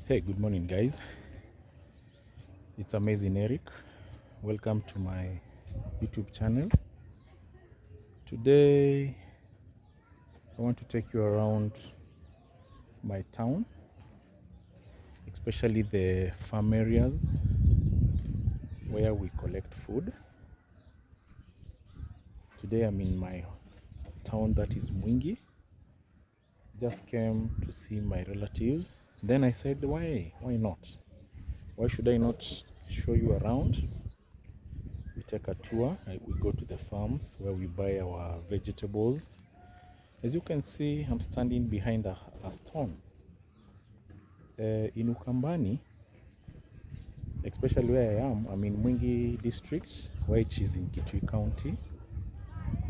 Hey, good morning, guys. It's Amazing Eric. Welcome to my YouTube channel. Today, I want to take you around my town, especially the farm areas where we collect food. Today, I'm in my town that is Mwingi. Just came to see my relatives. Then I said, why not? Why should I not show you around? We take a tour. We go to the farms where we buy our vegetables. As you can see, I'm standing behind a stone. In Ukambani, especially where I am, I'm in Mwingi district, which is in Kitui County.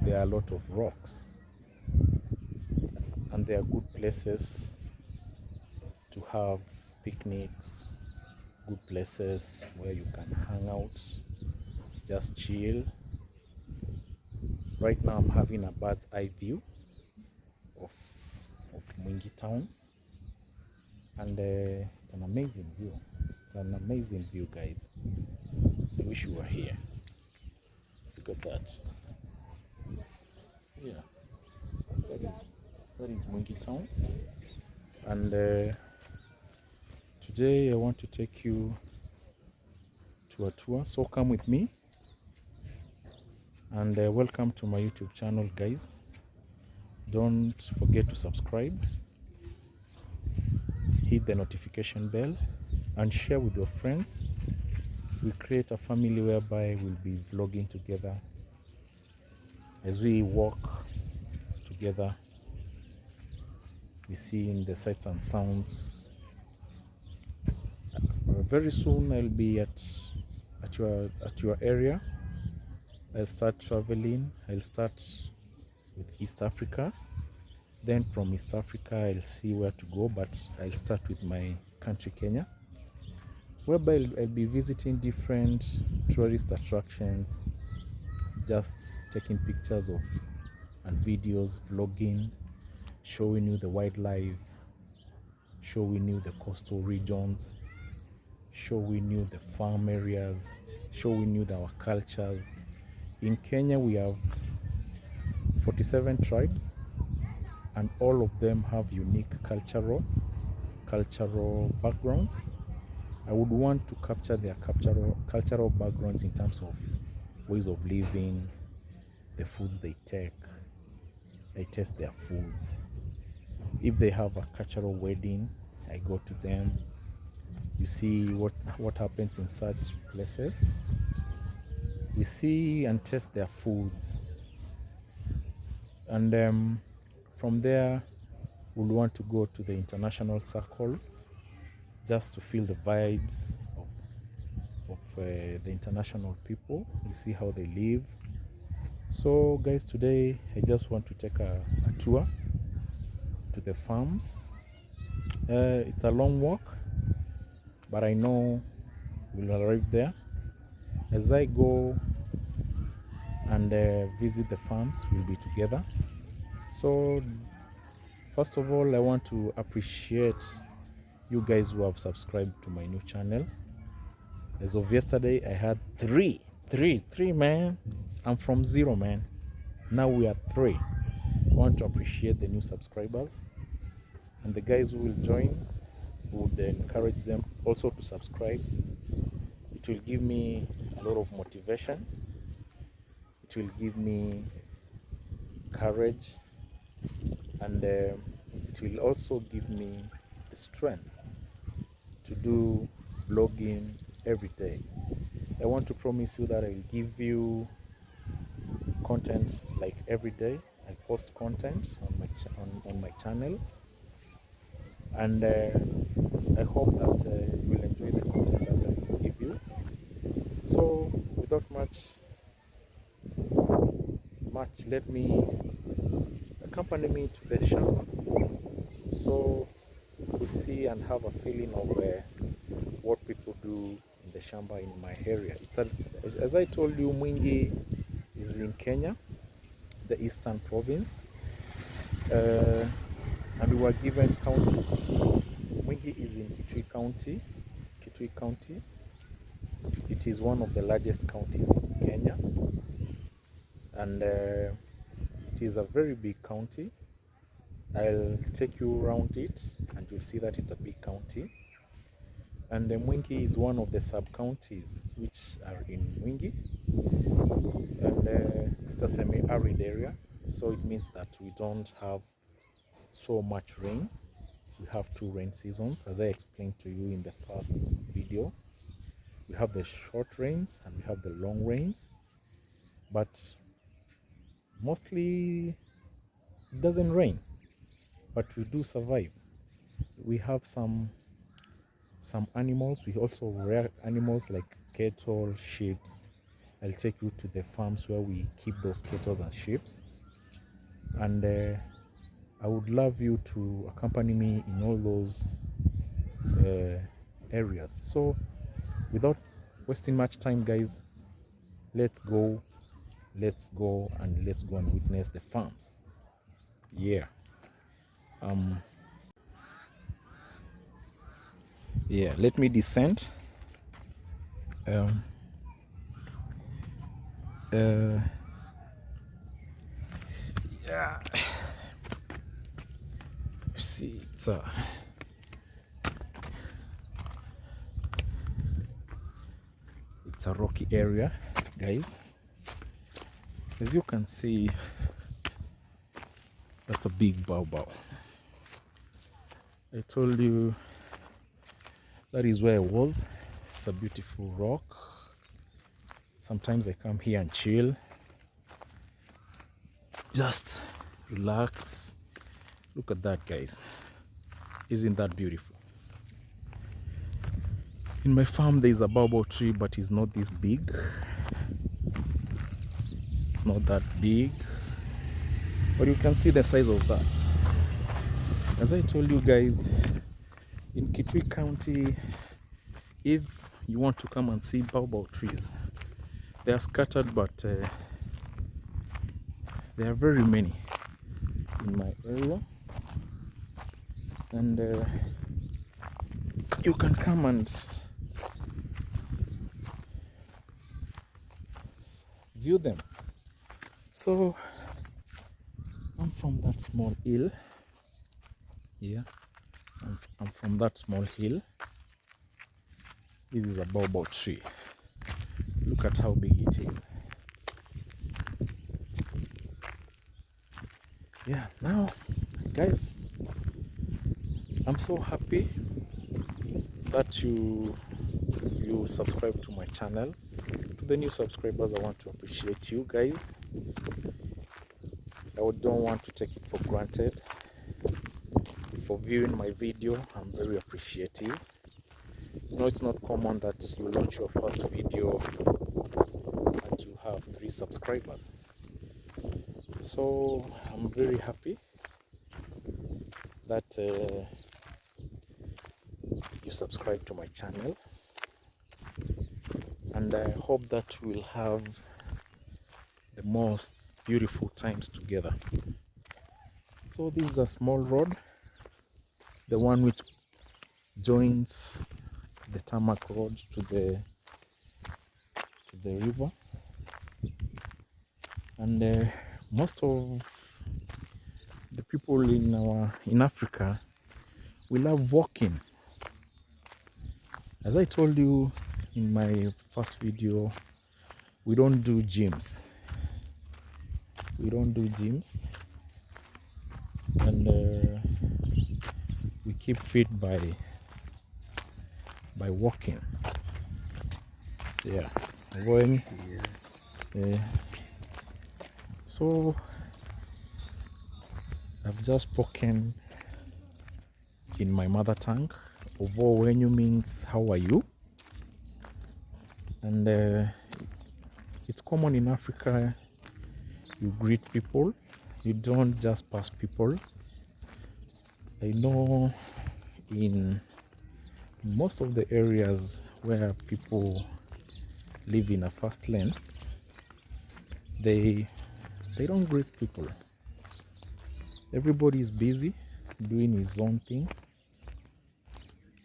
There are a lot of rocks, and they are good places to have picnics, good places where you can hang out, just chill. Right now I'm having a bird's eye view of Mwingi town, and it's an amazing view. It's an amazing view, guys. I wish you were here. Look at that. Yeah, that is Mwingi town, and today I want to take you to a tour, so come with me. And welcome to my YouTube channel, guys. Don't forget to subscribe, hit the notification bell, and share with your friends. We create a family whereby we'll be vlogging together as we walk together. We see the sights and sounds. Very soon I'll be at your area. I'll start traveling. I'll start with East Africa. Then from East Africa, I'll see where to go, but I'll start with my country, Kenya, whereby I'll be visiting different tourist attractions, just taking pictures of and videos, vlogging, showing you the wildlife, showing you the coastal regions, showing you the farm areas, showing you our cultures. In Kenya, we have 47 tribes, and all of them have unique cultural backgrounds. I would want to capture their cultural backgrounds in terms of ways of living, the foods they take. I taste their foods. If they have a cultural wedding, I go to them. You see what happens in such places. We see and taste their foods, and from there we'll want to go to the international circle just to feel the vibes of the international people. We see how they live. So guys, today I just want to take a tour to the farms. It's a long walk, but I know we'll arrive there. As I go and visit the farms, we'll be together. So first of all, I want to appreciate you guys who have subscribed to my new channel. As of yesterday, I had three, man. I'm from 0, man. Now we are 3. I want to appreciate the new subscribers, and the guys who will join, would encourage them also to subscribe. It will give me a lot of motivation. It will give me courage, and it will also give me the strength to do vlogging every day. I want to promise you that I will give you content like every day. I post content on my channel, and I hope that you will enjoy the content that I will give you. So without much, let me accompany me to the shamba, so we see and have a feeling of what people do in the shamba in my area. As I told you, Mwingi is in Kenya, the eastern province, and we were given counties. Mwingi is in Kitui County. Kitui County. It is one of the largest counties in Kenya, and it is a very big county. I'll take you around it and you'll see that it's a big county. And Mwingi is one of the sub-counties which are in Mwingi, and it's a semi-arid area, so it means that we don't have so much rain. We have two rain seasons, as I explained to you in the first video. We have the short rains and we have the long rains, but mostly it doesn't rain, but we do survive. We have some animals. We also rear animals like cattle, sheep. I'll take you to the farms where we keep those cattle and sheep, and I would love you to accompany me in all those areas. So without wasting much time, guys, let's go and witness the farms. Yeah. Yeah, let me descend. Yeah, see, it's a rocky area, guys. As you can see, that's a big baobab. I told you that is where I was. It's a beautiful rock. Sometimes I come here and chill, just relax. Look at that, guys. Isn't that beautiful? In my farm there is a baobab tree, but it's not this big. It's not that big, but you can see the size of that. As I told you guys, in Kitui County, if you want to come and see baobab trees, they are scattered, but there are very many in my area, and you can come and view them. So I'm from that small hill. Yeah, I'm from that small hill. This is a baobab tree. Look at how big it is. Yeah, now guys, I'm so happy that you subscribe to my channel. To the new subscribers, I want to appreciate you guys. I don't want to take it for granted. For viewing my video, I'm very appreciative. You know, it's not common that you launch your first video and you have 3 subscribers. So I'm very happy that you subscribe to my channel, and I hope that we'll have the most beautiful times together. So this is a small road. It's the one which joins the tarmac road to the river, and most of the people in Africa, we love walking. As I told you in my first video, we don't do gyms. And we keep fit by walking. Yeah, going. Yeah. So I've just spoken in my mother tongue. Ovo wenyu means how are you, and it's common in Africa. You greet people, you don't just pass people. I know in most of the areas where people live in a fast lane, they don't greet people. Everybody is busy doing his own thing,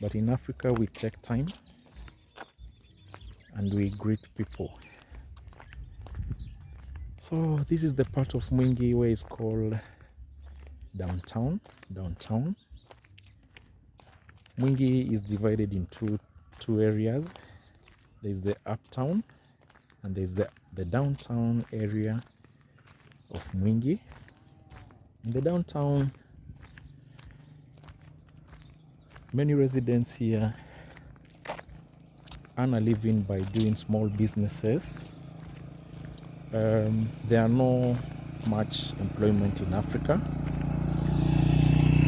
But in Africa, we take time and we greet people. So this is the part of Mwingi where it's called downtown. Mwingi is divided into two areas. There's the uptown and there's the downtown area of Mwingi. In the downtown, many residents here earn a living by doing small businesses. There are no much employment in Africa.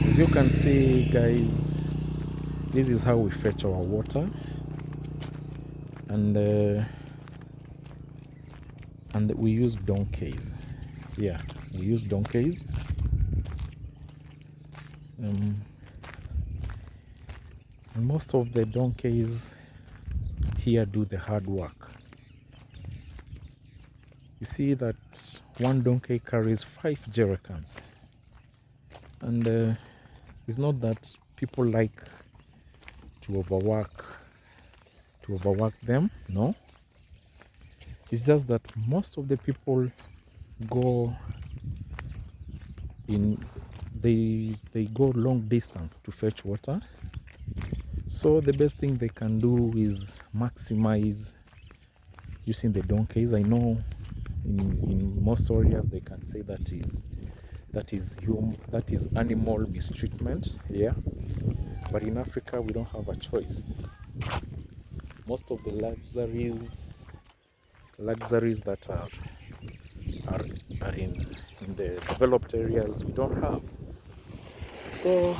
As you can see, guys, this is how we fetch our water, and we use donkeys. Yeah, we use donkeys. And most of the donkeys here do the hard work. You see that one donkey carries 5 jerrycans, and it's not that people like to overwork them. No, it's just that most of the people go in, they go long distance to fetch water. So the best thing they can do is maximize using the donkeys. I know in most areas they can say that is animal mistreatment. Yeah, but in Africa we don't have a choice. Most of the luxuries that are in the developed areas we don't have. So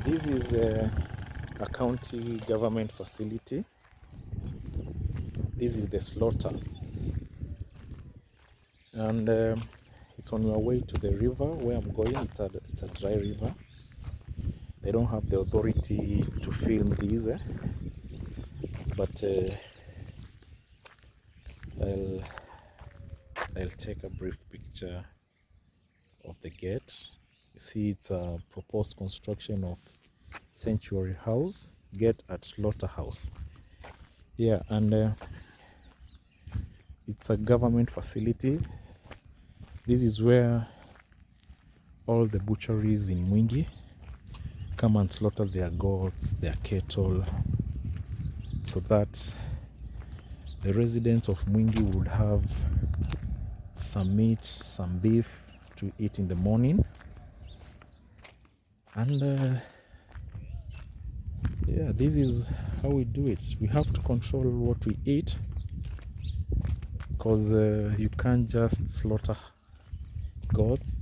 this is a county government facility. This is the slaughter, and it's on your way to the river where I'm going. It's a dry river. They don't have the authority to film these, but I'll take a brief picture of the gate. You see, it's a proposed construction of sanctuary house, gate at slaughterhouse. Yeah, and it's a government facility. This is where all the butcheries in Mwingi come and slaughter their goats, their cattle, so that the residents of Mwingi would have some meat, some beef to eat in the morning. And yeah, this is how we do it. We have to control what we eat, because you can't just slaughter goats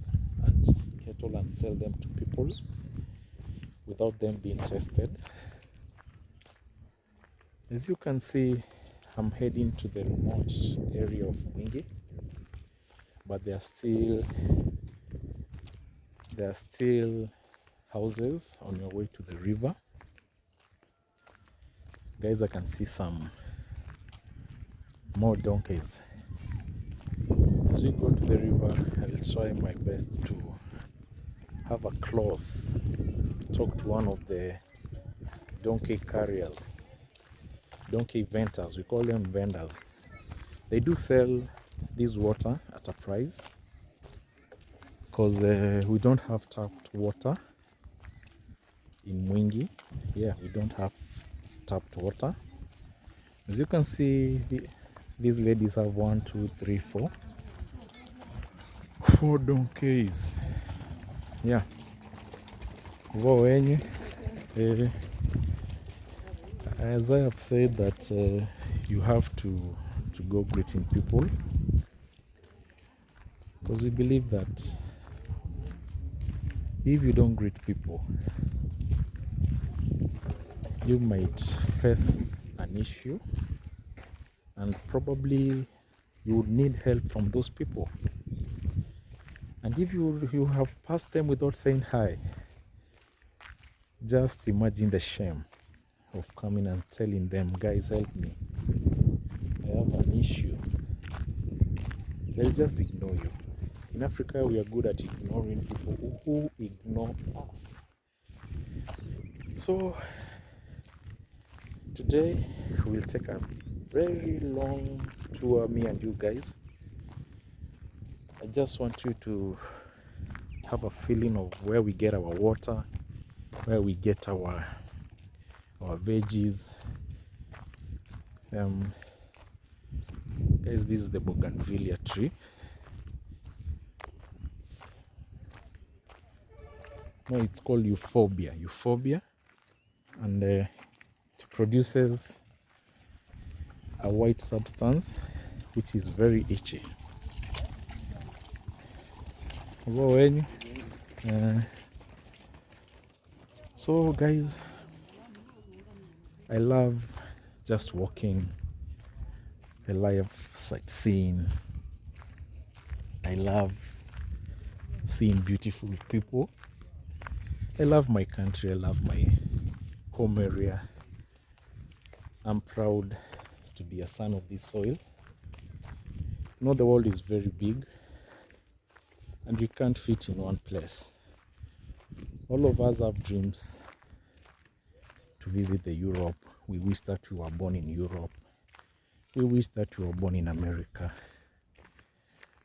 and cattle and sell them to people without them being tested. As you can see, I'm heading to the remote area of Mwingi, but there are still houses on your way to the river. Guys, I can see some more donkeys. As we go to the river, I will try my best to have a close talk to one of the donkey carriers, donkey vendors. We call them vendors. They do sell this water at a price, because we don't have tapped water in Mwingi. Yeah, we don't have tapped water. As you can see, these ladies have 1, 2, 3, 4 donkeys. Yeah. As I have said that you have to go greeting people, because we believe that if you don't greet people, you might face an issue, and probably you would need help from those people. And if you have passed them without saying hi, just imagine the shame of coming and telling them, guys, help me, I have an issue. They'll just ignore you. In Africa, we are good at ignoring people who ignore us. So today we'll take a very long tour, me and you guys. I just want you to have a feeling of where we get our water, where we get our veggies. Guys, this is the bougainvillea tree. No, it's called euphorbia, and it produces a white substance which is very itchy. So guys, I love just walking. I love sightseeing. I love seeing beautiful people. I love my country. I love my home area. I'm proud to be a son of this soil. You know, the world is very big and we can't fit in one place. All of us have dreams to visit the Europe. We wish that we were born in Europe. We wish that we were born in America.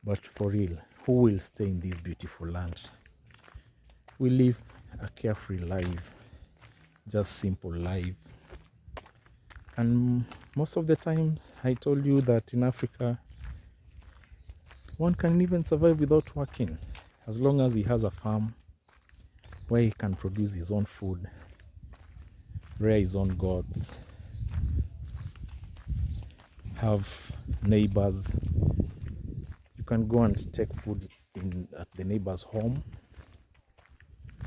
But for real, who will stay in this beautiful land? We live a carefree life, just simple life. And most of the times, I told you that in Africa, one can even survive without working, as long as he has a farm where he can produce his own food, rear his own gods, have neighbors. You can go and take food at the neighbor's home.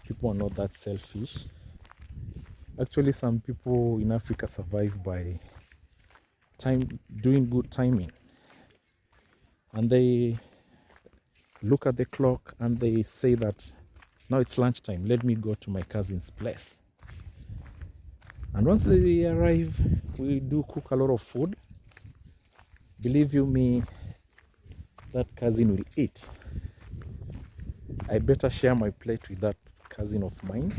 People are not that selfish. Actually, some people in Africa survive by doing good timing. And they look at the clock and they say that now it's lunchtime, let me go to my cousin's place. And once they arrive, we do cook a lot of food. Believe you me, that cousin will eat. I better share my plate with that cousin of mine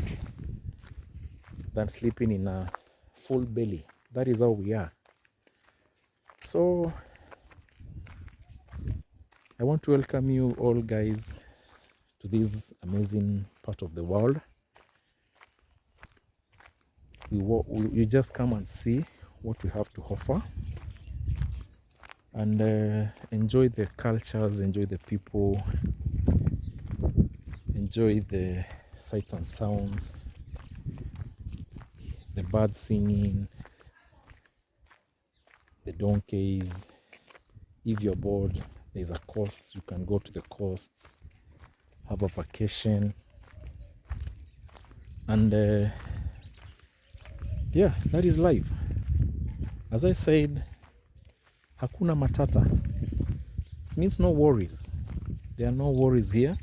than sleeping in a full belly. That is how we are. So I want to welcome you all guys to this amazing part of the world. You just come and see what we have to offer and enjoy the cultures, enjoy the people, enjoy the sights and sounds, the birds singing, the donkeys. If you're bored, there's a coast, you can go to the coast, have a vacation, and yeah, that is life. As I said, hakuna matata. It means no worries. There are no worries here.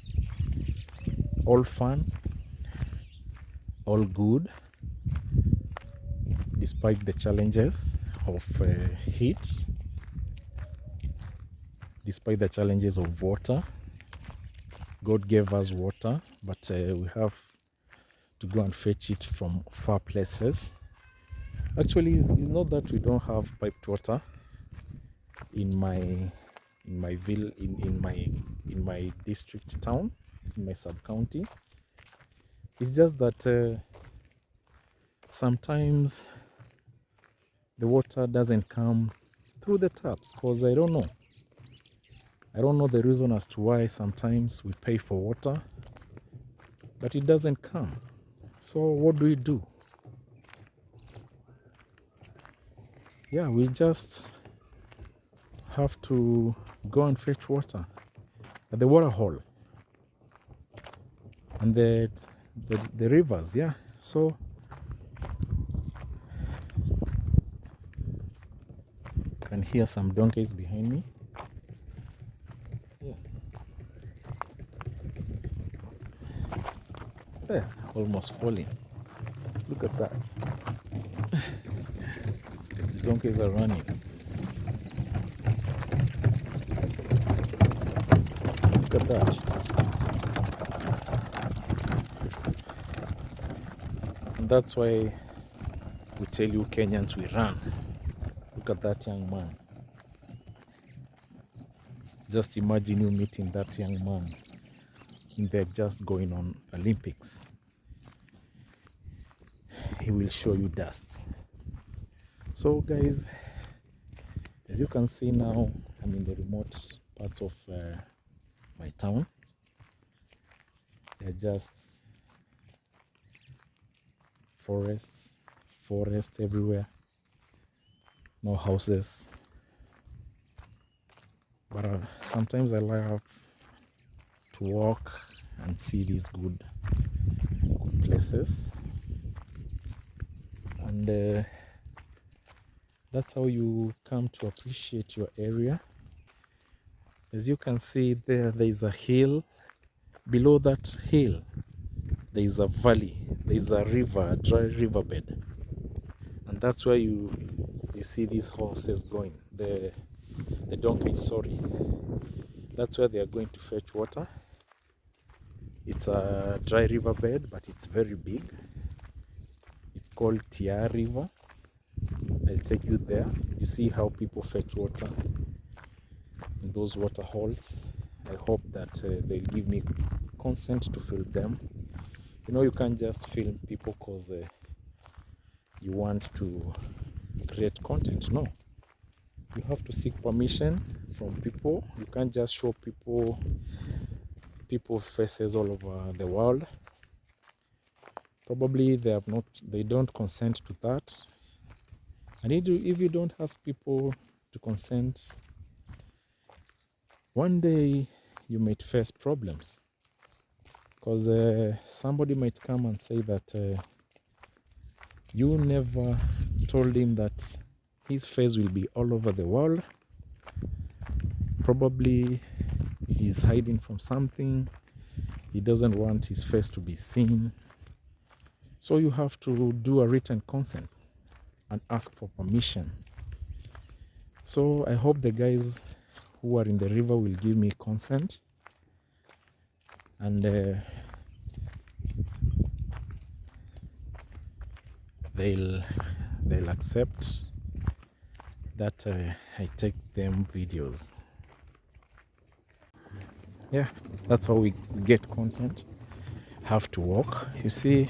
All fun, all good, despite the challenges of heat, despite the challenges of water. God gave us water, but we have to go and fetch it from far places. Actually, it's not that we don't have piped water in my district town, in my sub-county. It's just that sometimes the water doesn't come through the taps, because I don't know the reason as to why sometimes we pay for water but it doesn't come. So what do? Yeah, we just have to go and fetch water at the water hole and the rivers. Yeah, so you can hear some donkeys behind me. Yeah, almost falling. Look at that. The donkeys are running. Look at that. And that's why we tell you Kenyans, we run. Look at that young man. Just imagine you meeting that young man and they're just going on Olympics. He will show you dust. So guys, as you can see now, I'm in the remote parts of my town. They're just forest everywhere, no houses. But sometimes I like to walk and see these good places, and that's how you come to appreciate your area. As you can see there is a hill. Below that hill there is a valley, there is a river, a dry riverbed, and that's where you see these horses going, the donkeys, sorry. That's where they are going to fetch water. It's a dry riverbed, but it's very big. It's called Tia River. I'll take you there. You see how people fetch water in those water holes. I hope that they'll give me consent to film them. You know, you can't just film people because you want to create content. No, you have to seek permission from people. You can't just show people faces all over the world. Probably they don't consent to that. And if you don't ask people to consent, one day you might face problems, because somebody might come and say that you never told him that his face will be all over the world. Probably he's hiding from something. He doesn't want his face to be seen. So you have to do a written consent and ask for permission. So I hope the guys who are in the river will give me consent, and they'll accept that I take them videos. Yeah, that's how we get content. Have to walk. You see,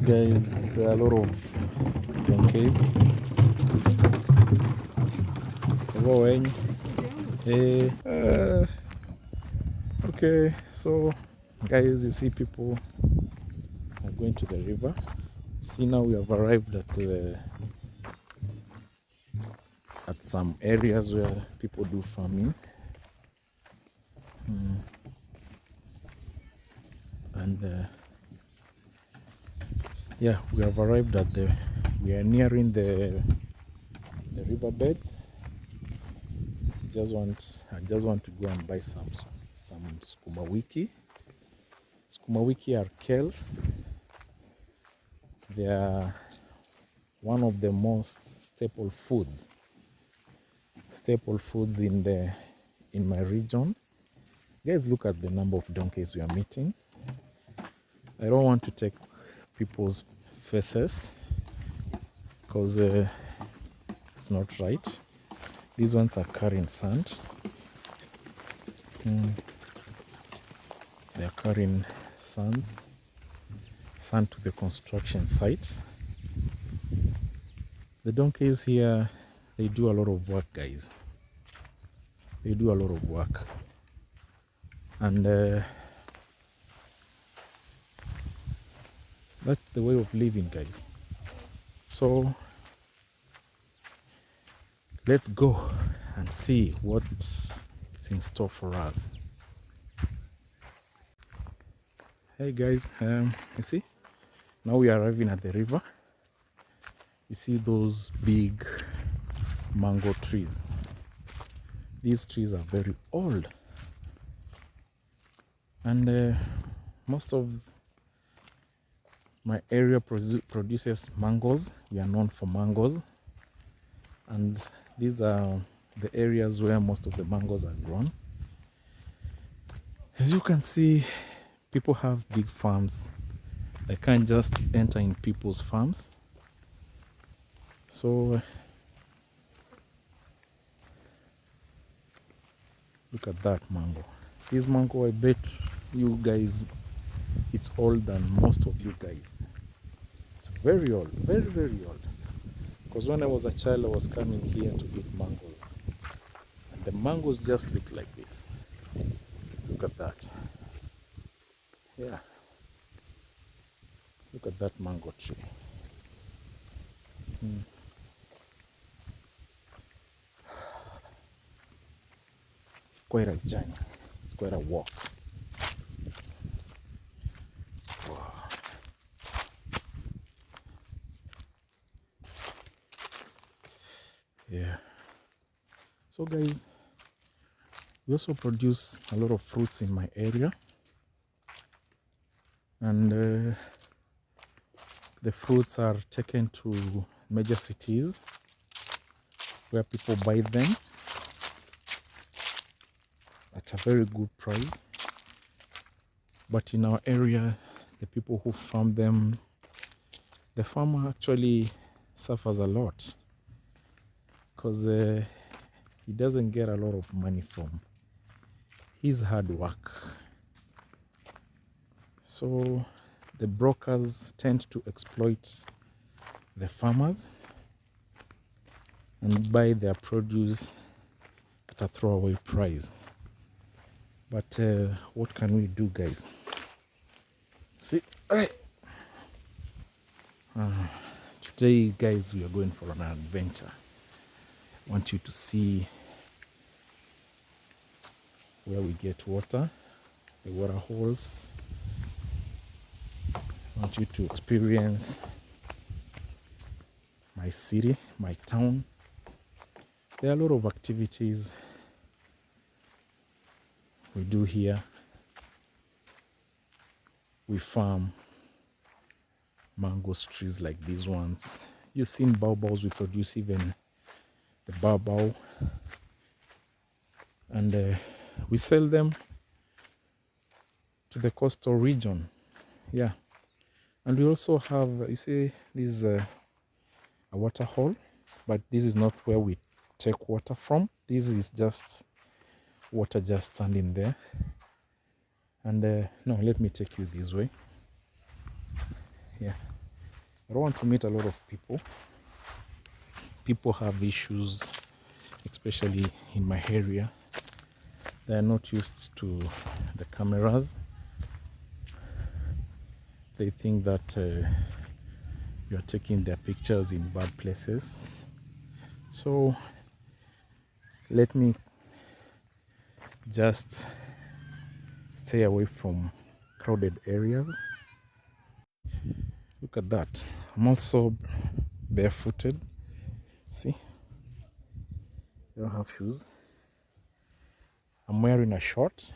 guys, there are a lot of donkeys. Okay, so guys, you see people are going to the river. See, now we have arrived at some areas where people do farming. And yeah, we have arrived we are nearing the riverbeds. I just want to go and buy some sukuma wiki. Sukuma wiki are kales. They are one of the most staple foods in my region. Guys, look at the number of donkeys we are meeting. I don't want to take people's faces because it's not right. These ones are carrying sand. They are carrying sand to the construction site. The donkeys here, they do a lot of work, guys. They do a lot of work. And that's the way of living, guys. So let's go and see what's in store for us. Hey guys, you see, now we are arriving at the river. You see those big mango trees. These trees are very old, and most of my area produces mangoes. We are known for mangoes, and these are the areas where most of the mangoes are grown. As you can see, people have big farms They can't just enter in people's farms. So look at that mango. This mango, I bet you guys, it's older than most of you guys. It's very old, very, very old. Because when I was a child, I was coming here to eat mangoes. And the mangoes just look like this. Look at that. Yeah. Look at that mango tree. It's quite a journey. It's quite a walk. Wow. Yeah. So guys, we also produce a lot of fruits in my area. And the fruits are taken to major cities where people buy them at a very good price. But in our area, the people who farm them, the farmer actually suffers a lot because he doesn't get a lot of money from his hard work. So the brokers tend to exploit the farmers and buy their produce at a throwaway price. But what can we do, guys? See, today, guys, we are going for an adventure. I want you to see where we get water, the water holes. I want you to experience my city, my town. There are a lot of activities we do here. We farm mango trees like these ones. You've seen baobabs, we produce even the baobab. And we sell them to the coastal region. Yeah. And we also have, you see, this is a water hole, but this is not where we take water from. This is just water just standing there. And no, let me take you this way. Yeah. I don't want to meet a lot of people. People have issues, especially in my area. They are not used to the cameras. They think that you are taking their pictures in bad places. So let me just stay away from crowded areas. Look at that. I'm also barefooted. See? I don't have shoes. I'm wearing a short.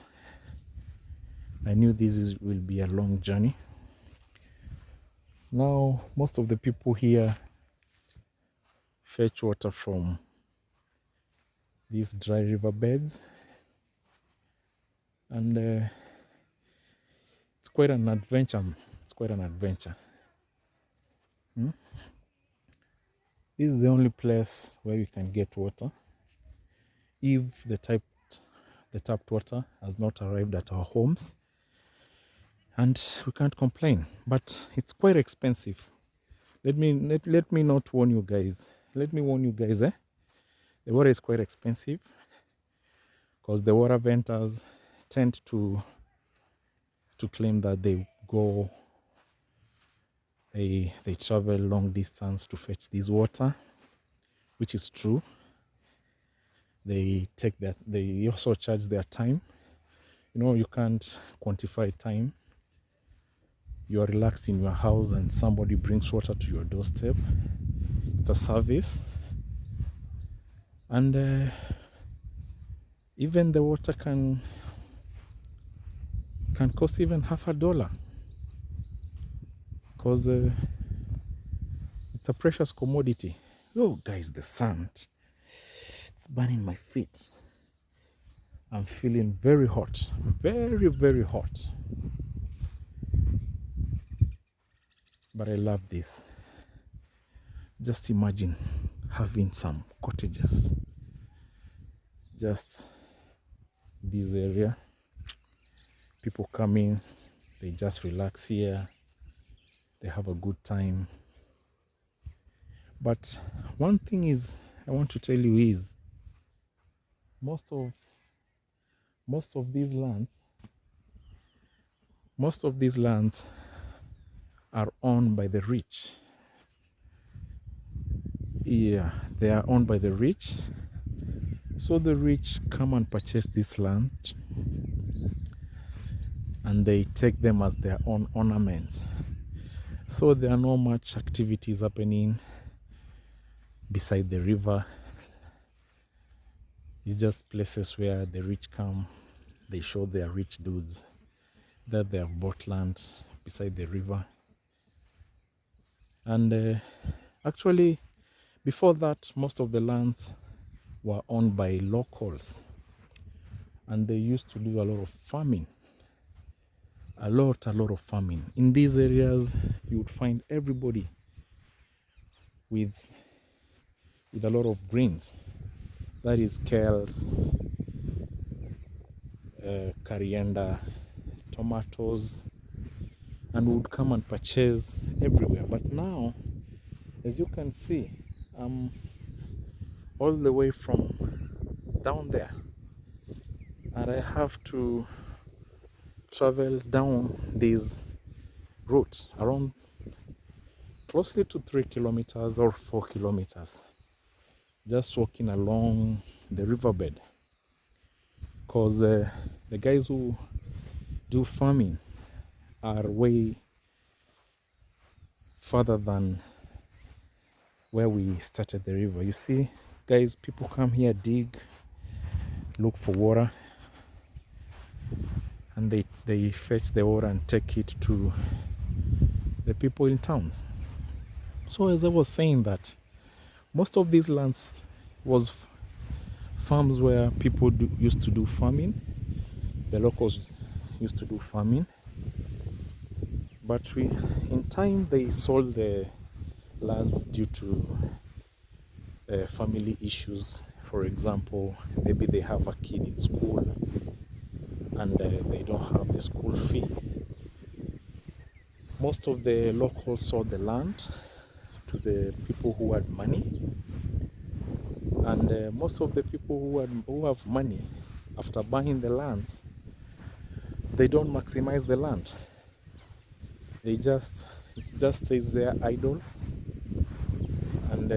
I knew will be a long journey. Now, most of the people here fetch water from these dry riverbeds. And it's quite an adventure. It's quite an adventure. This is the only place where we can get water if the tapped water has not arrived at our homes, and we can't complain. But it's quite expensive. Let me not warn you guys. Let me warn you guys. The water is quite expensive because the water vendors tend to claim that they travel long distance to fetch this water, which is true. They also charge their time. You know, you can't quantify time. You are relaxed in your house and somebody brings water to your doorstep. It's a service. And even the water can cost even $50 because it's a precious commodity. Oh, guys, the sun, it's burning my feet. I'm feeling very hot, very, very hot. But I love this. Just imagine having some cottages just this area. People come in, they just relax here, they have a good time. But one thing is I want to tell you is most of these lands are owned by the rich. Yeah, they are owned by the rich. So the rich come and purchase this land and they take them as their own ornaments. So there are no much activities happening beside the river. It's just places where the rich come, they show their rich dudes that they have bought land beside the river. And actually, before that, most of the lands were owned by locals, and they used to do a lot of farming. A lot of farming. In these areas, you would find everybody with a lot of greens. That is kales, coriander, tomatoes, and would come and purchase everywhere. But now, as you can see, I'm all the way from down there, and I have to travel down this route around closely to 3 kilometers or 4 kilometers, just walking along the riverbed, because the guys who do farming are way further than where we started the river. You see, guys, people come here, dig, look for water, and they fetch the water and take it to the people in towns. So as I was saying, that most of these lands was farms where people used to do farming. The locals used to do farming, but in time they sold the lands due to family issues. For example, maybe they have a kid in school and they don't have the school fee. Most of the locals sold the land to the people who had money, and most of the people who have money, after buying the land, they don't maximize the land. It just stays there idle, and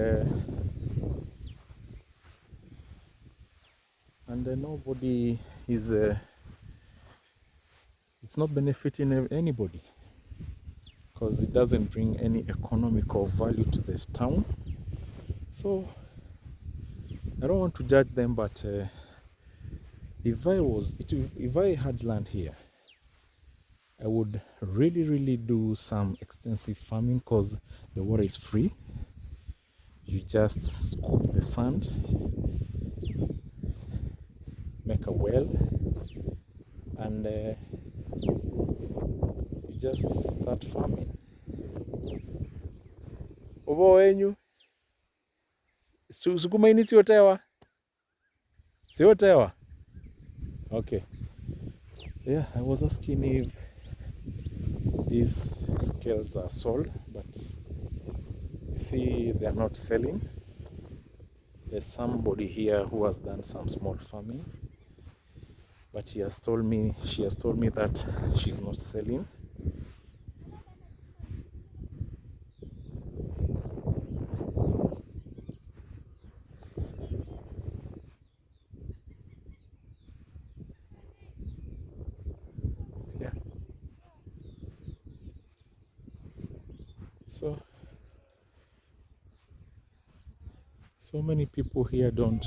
nobody is it's not benefiting anybody, because it doesn't bring any economical value to this town. So I don't want to judge them, but if I had land here, I would really do some extensive farming, because the water is free. You just scoop the sand, make a well, and you just start farming. Obo wenyu sukuma ini siotewa. Okay. Yeah, I was asking if these scales are sold, but you see they are not selling. There's somebody here who has done some small farming, but she has told me that she's not selling. Yeah. So many people here don't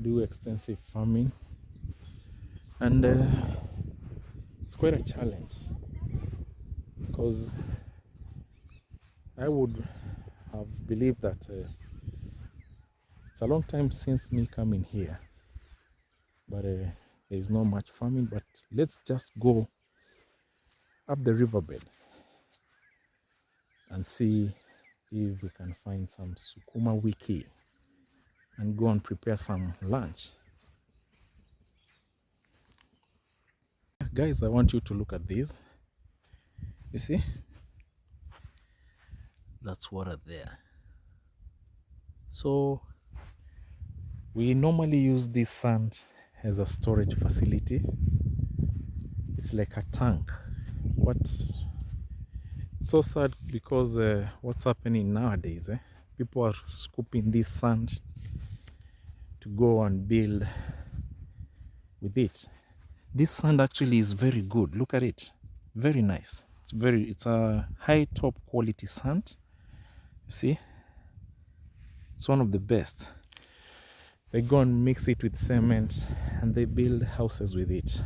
do extensive farming, and it's quite a challenge, because I would have believed that it's a long time since me coming here, but there is not much farming. But let's just go up the riverbed and see if we can find some sukuma wiki and go and prepare some lunch. Guys, I want you to look at this. You see? That's water there. So we normally use this sand as a storage facility. It's like a tank. It's so sad because what's happening nowadays, people are scooping this sand to go and build with it. This sand actually is very good. Look at it. Very nice. It's a high top quality sand. You see? It's one of the best. They go and mix it with cement and they build houses with it.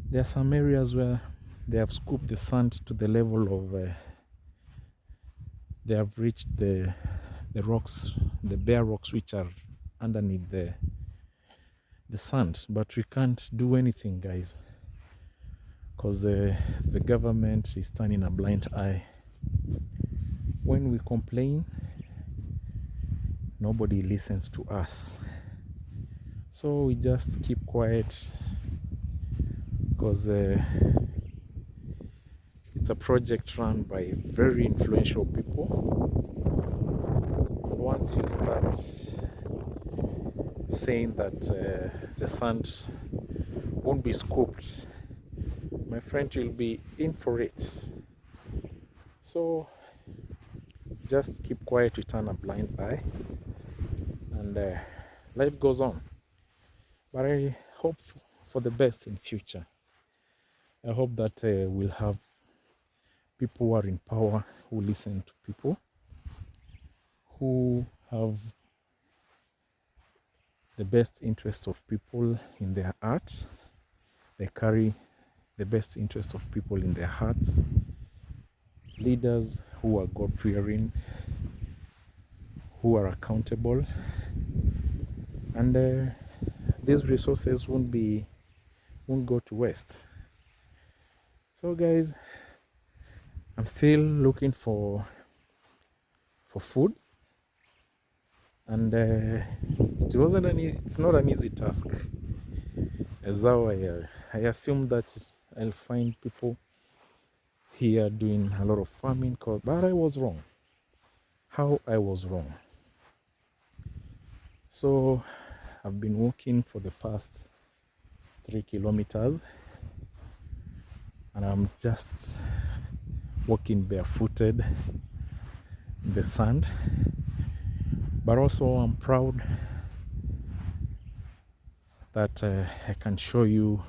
There are some areas where they have scooped the sand to the level of they have reached the rocks, the bare rocks which are underneath the sand, but we can't do anything, guys, because the government is turning a blind eye. When we complain, nobody listens to us, so we just keep quiet because it's a project run by very influential people. And once you start saying that the sand won't be scooped, my friend, will be in for it. So just keep quiet, we turn a blind eye, and life goes on. But I hope for the best in future. I hope that we'll have people who are in power, who listen to people, who have the best interest of people in their heart. They carry the best interest of people in their hearts. Leaders who are God-fearing, who are accountable, and these resources won't go to waste. So guys, I'm still looking for food, and it's not an easy task. As how I assumed that I'll find people here doing a lot of farming, but I was wrong. How I was wrong. So I've been walking for the past 3 kilometers, and I'm just walking barefooted in the sand. But also I'm proud that I can show you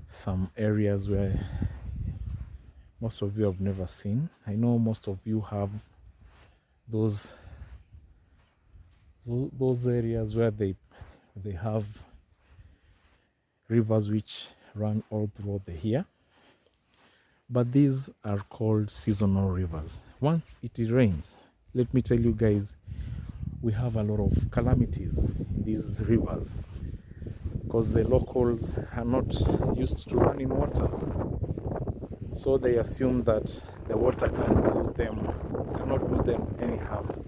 some areas where most of you have never seen. I know most of you have those areas where they have rivers which run all throughout the year, but these are called seasonal rivers. Once it rains, let me tell you guys, we have a lot of calamities in these rivers because the locals are not used to running waters, so they assume that the water cannot do them any harm.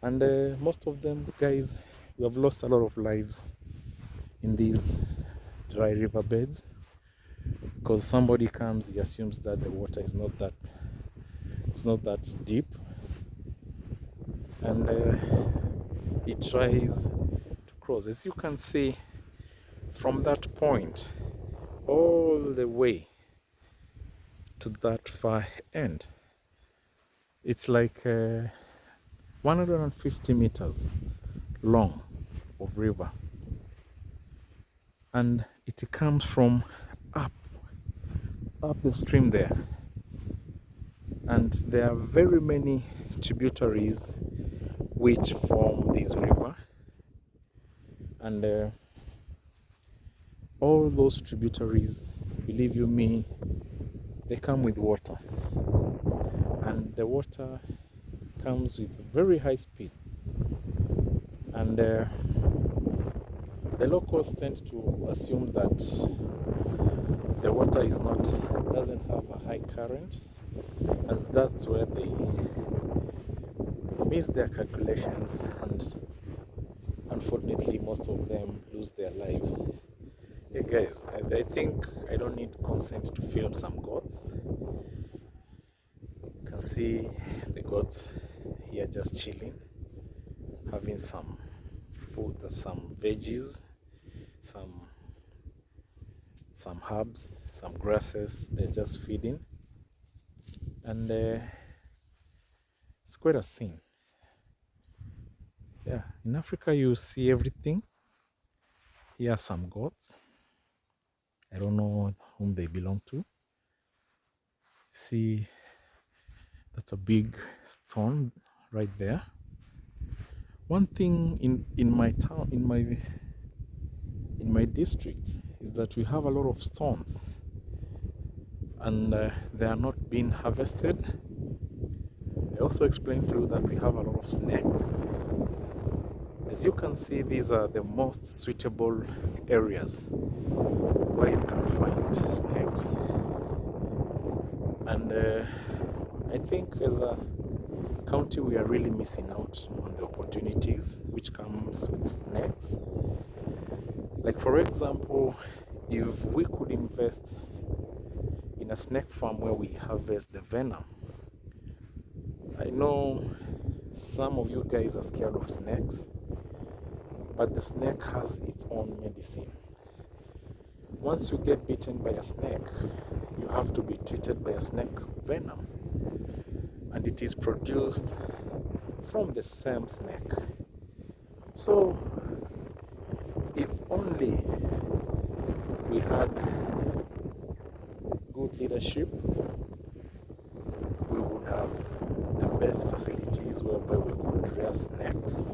And most of them, guys, we have lost a lot of lives in these dry riverbeds because somebody comes, he assumes that the water is not that deep, and he tries to cross. As you can see, from that point all the way to that far end, it's like 150 meters long of river, and it comes from up the stream there, and there are very many tributaries which form this river, and all those tributaries, believe you me, they come with water, and the water comes with very high speed, and the locals tend to assume that the water doesn't have a high current, as that's where they miss their calculations, and unfortunately most of them lose their lives. Hey guys, I think I don't need consent to film some goats. You can see the goats here just chilling, having some food, some veggies, some herbs, some grasses. They're just feeding, and it's quite a scene. Yeah, in Africa you see everything. Here are some goats. I don't know whom they belong to. See, that's a big stone right there. One thing in my town, in my district, is that we have a lot of stones, and they are not being harvested. I also explained to you that we have a lot of snakes. As you can see, these are the most suitable areas where you can find snakes. And I think as a county we are really missing out on the opportunities which comes with snakes. Like for example, if we could invest in a snake farm where we harvest the venom. I know some of you guys are scared of snakes, but the snake has its own medicine. Once you get bitten by a snake, you have to be treated by a snake venom, and it is produced from the same snake. So if only we had good leadership, we would have the best facilities whereby we could rear snakes.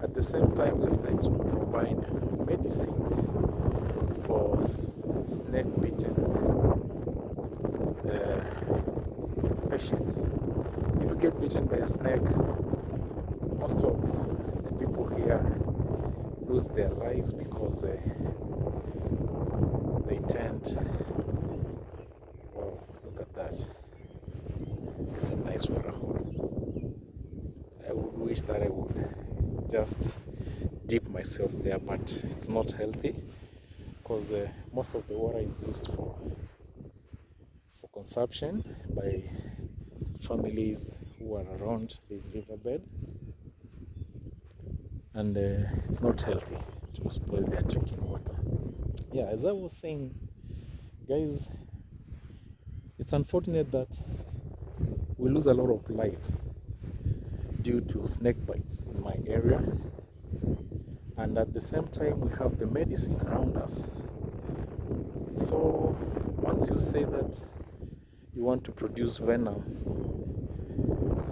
At the same time, the snakes will provide medicine for snake bitten patients. If you get bitten by a snake, most of the people here lose their lives because they tend, well, look at that, it's a nice water hole. I would wish that I would just dip myself there, but it's not healthy because most of the water is used for consumption by families who are around this riverbed, and it's not healthy to spoil their drinking water. Yeah, as I was saying, guys, it's unfortunate that we lose a lot of lives due to snake bites in my area, and at the same time we have the medicine around us. So once you say that you want to produce venom,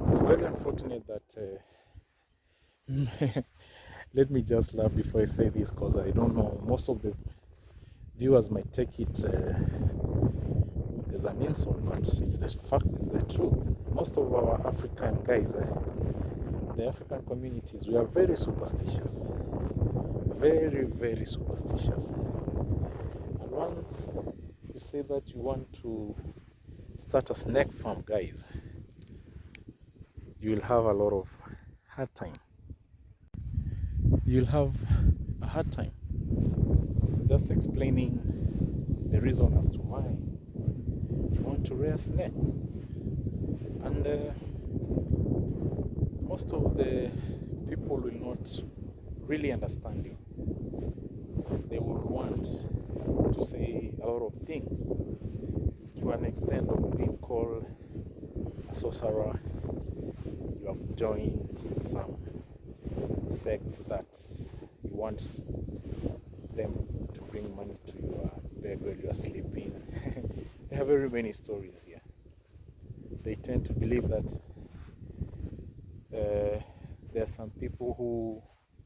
it's very unfortunate that let me just laugh before I say this, because I don't know, most of the viewers might take it as an insult, but it's the fact, it's the truth. Most of our African guys, the African communities, we are very superstitious, very, very superstitious. And once you say that you want to start a snake farm, guys, you will have a lot of hard time. You'll have a hard time just explaining the reason as to why you want to rear snakes. And most of the people will not really understand you. They will want to say a lot of things, to an extent of being called a sorcerer. You have joined some sects that you want them to bring money to your bed while you are sleeping. There are very many stories here. They tend to believe that there are some people who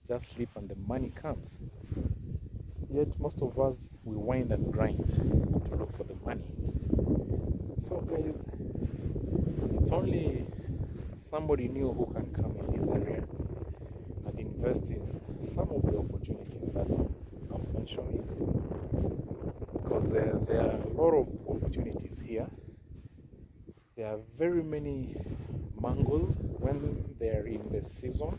just sleep and the money comes. Yet most of us, we wind and grind to look for the money. So guys, it's only somebody new who can come in this area and invest in some of the opportunities that I'm mentioning. Because because there are a lot of opportunities here. There are very many mangoes when they are in the season.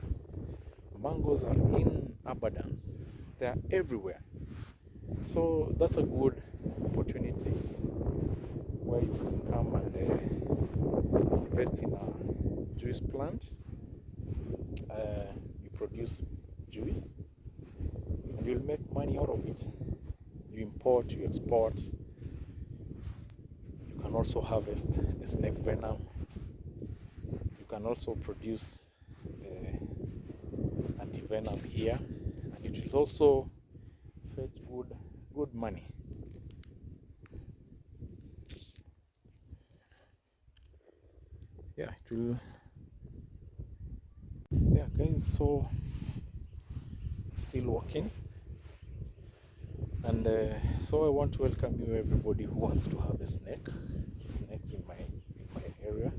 Mangoes are in abundance. They are everywhere. So that's a good opportunity where you can come and invest in a juice plant. You produce juice and you'll make money out of it. You import, you export. You can also harvest the snake venom. You can also produce anti-venom here, and it will also fetch good money. Yeah, it will. Yeah, guys, so still working, and so I want to welcome you, everybody who wants to have a snakes in my area.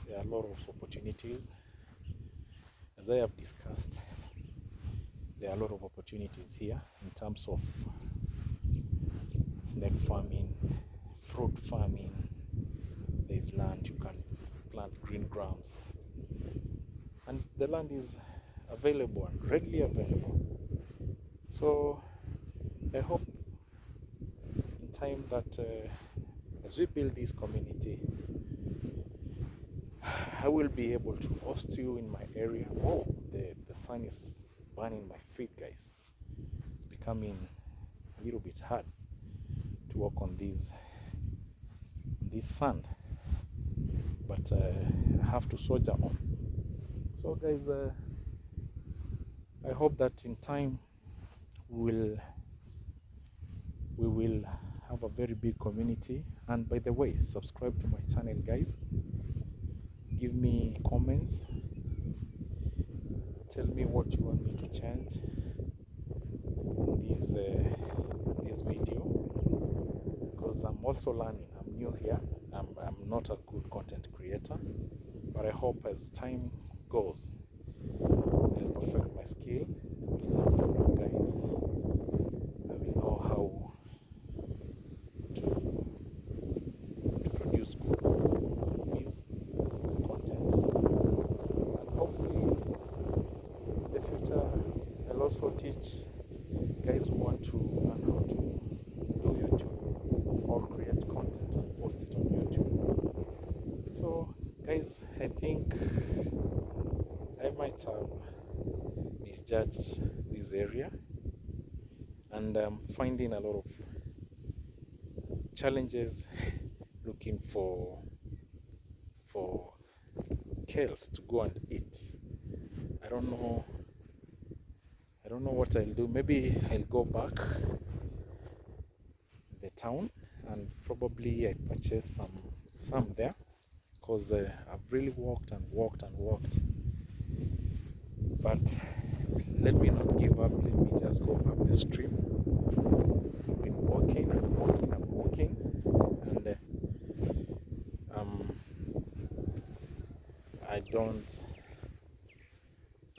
There are a lot of opportunities, as I have discussed. There are a lot of opportunities here in terms of snake farming, fruit farming. There's land, you can plant green grounds, and the land is available and readily available. So I hope in time that as we build this community, I will be able to host you in my area. Oh, the sun is burning my feet, guys. It's becoming a little bit hard to walk on this sand, but I have to soldier on. So guys, I hope that in time we will have a very big community. And by the way, subscribe to my channel, guys. Give me comments, tell me what you want me to change in this video, because I'm also learning. I'm new here. I'm not a good content creator, but I hope as time goes I'll perfect my skill. I will learn from you guys. I will know how to produce good content, and hopefully in the future I'll also teach guys who want to learn how to do YouTube or create content and post it on YouTube. So guys, I think I might have misjudged this area, and I'm finding a lot of challenges looking for kales to go and eat. I don't know what I'll do. Maybe I'll go back the town and probably I purchase some there, because I've really walked and walked, but let me not give up. Let me just go up the stream. I've been walking and walking, and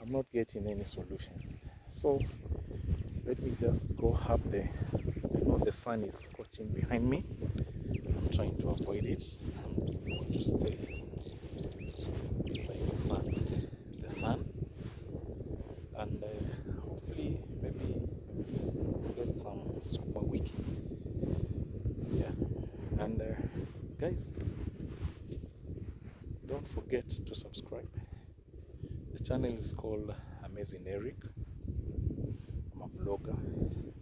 I'm not getting any solution. So let me just go up there. I know the sun is scorching behind me. I'm trying to avoid it. I want to stay beside the sun, and hopefully maybe get some super wiki. Yeah, and guys, don't forget to subscribe. The channel is called Amazing Eric. I'm a vlogger.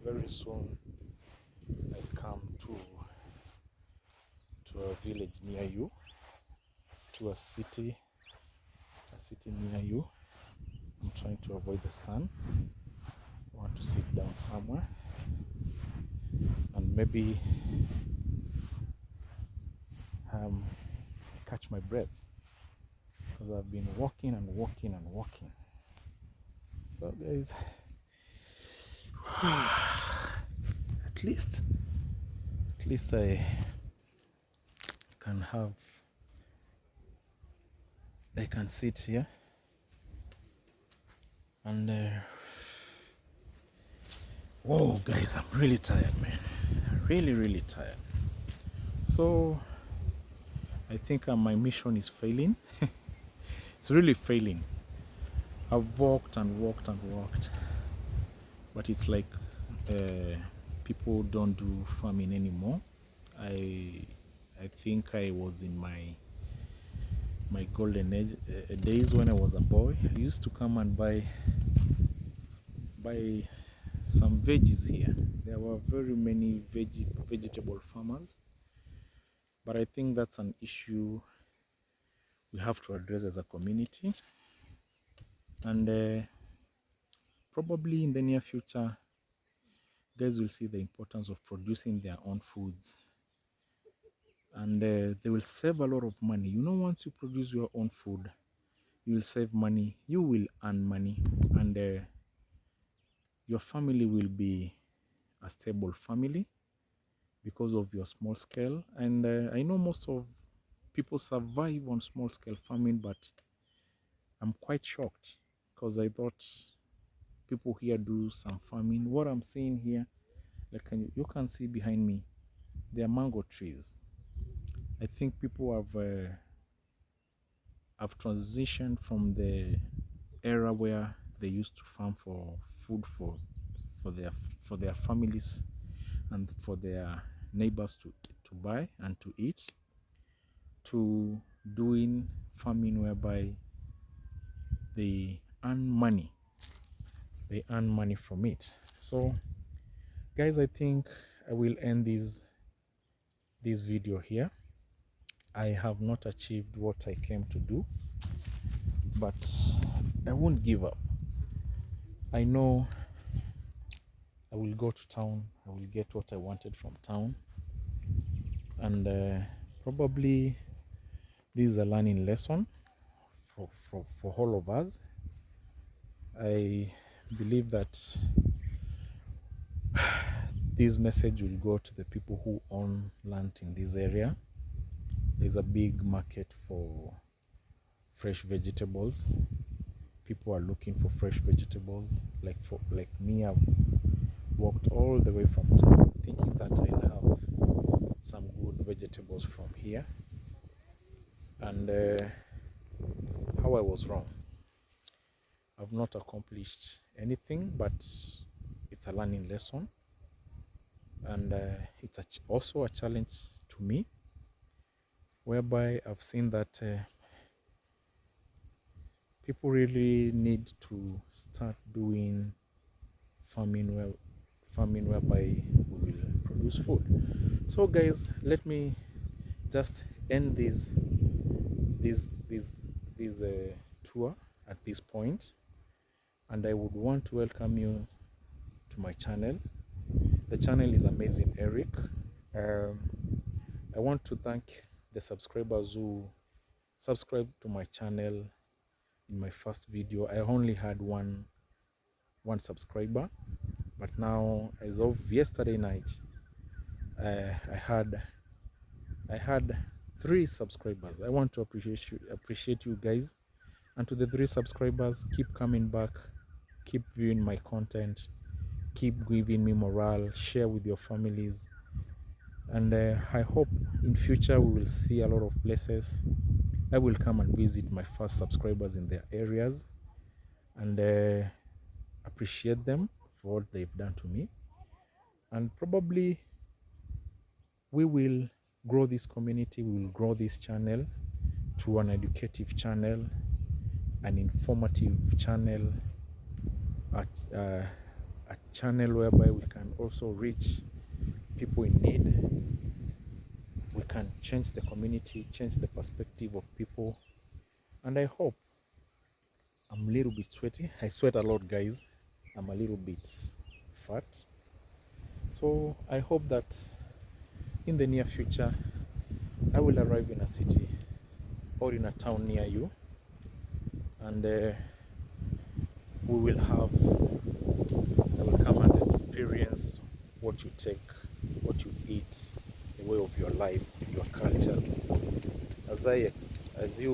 Very soon I'll come to a village near you, to a city near you. I'm trying to avoid the sun. I want to sit down somewhere and maybe catch my breath, because I've been walking. So guys, at least I can sit here and whoa guys, I'm really tired, man. really tired. So I think my mission is failing. It's really failing. I've walked and walked and walked, but it's like people don't do farming anymore. I think I was in my golden age, days when I was a boy. I used to come and buy some veggies here. There were very many vegetable farmers, but I think that's an issue we have to address as a community. And probably in the near future, guys will see the importance of producing their own foods, and they will save a lot of money. You know, once you produce your own food, you will save money, you will earn money, and your family will be a stable family because of your small scale. And I know most of people survive on small scale farming, but I'm quite shocked because I thought people here do some farming. What I'm seeing here, like you can see behind me, they are mango trees. I think people have transitioned from the era where they used to farm for food for their for their families and for their neighbors to buy and to eat, to doing farming whereby they earn money. They earn money from it. So guys, I think I will end this video here. I have not achieved what I came to do, but I won't give up. I know I will go to town. I will get what I wanted from town, and probably this is a learning lesson for all of us. I believe that this message will go to the people who own land in this area. There's a big market for fresh vegetables. People are looking for fresh vegetables. Like me, I've walked all the way from town thinking that I'll have some good vegetables from here, and how I was wrong. I've not accomplished anything, but it's a learning lesson, and it's also a challenge to me, whereby I've seen that people really need to start doing farming whereby we will produce food. So guys, let me just end this tour at this point, and I would want to welcome you to my channel. The channel is Amazing Eric. I want to thank the subscribers who subscribed to my channel. In my first video, I only had one subscriber, but now, as of yesterday night, I had 3 subscribers. I want to appreciate you guys, and to the 3 subscribers, keep coming back, keep viewing my content, keep giving me morale, share with your families, and I hope in future we will see a lot of places. I will come and visit my first subscribers in their areas and appreciate them for what they've done to me, and probably we will grow this community, we will grow this channel to an educative channel, an informative channel, a channel whereby we can also reach people in need. We can change the community, change the perspective of people, and I hope. I'm a little bit sweaty. I sweat a lot, guys. I'm a little bit fat. So I hope that in the near future, I will arrive in a city or in a town near you, and I will come and experience what you take, what you eat, the way of your life, your cultures. As you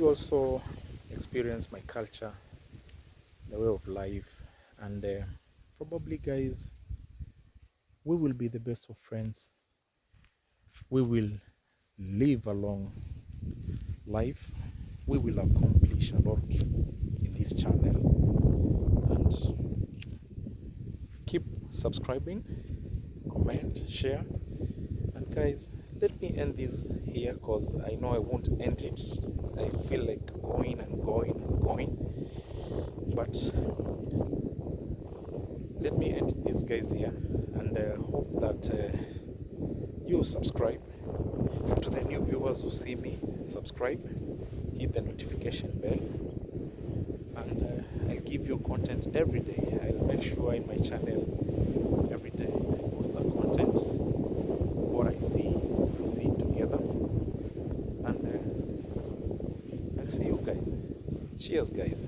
also experience my culture, the way of life, and probably, guys, we will be the best of friends. We will live a long life. We will accomplish a lot in this channel. And keep subscribing, comment, share. And guys, let me end this here because I know I won't end it. I feel like going and going and going. But let me end this guys here, and hope that you subscribe. To the new viewers who see me, subscribe, hit the notification bell, and I'll give you content every day. I'll make sure in my channel every day I post the content. What I see, we see it together, and I'll see you guys. Cheers guys.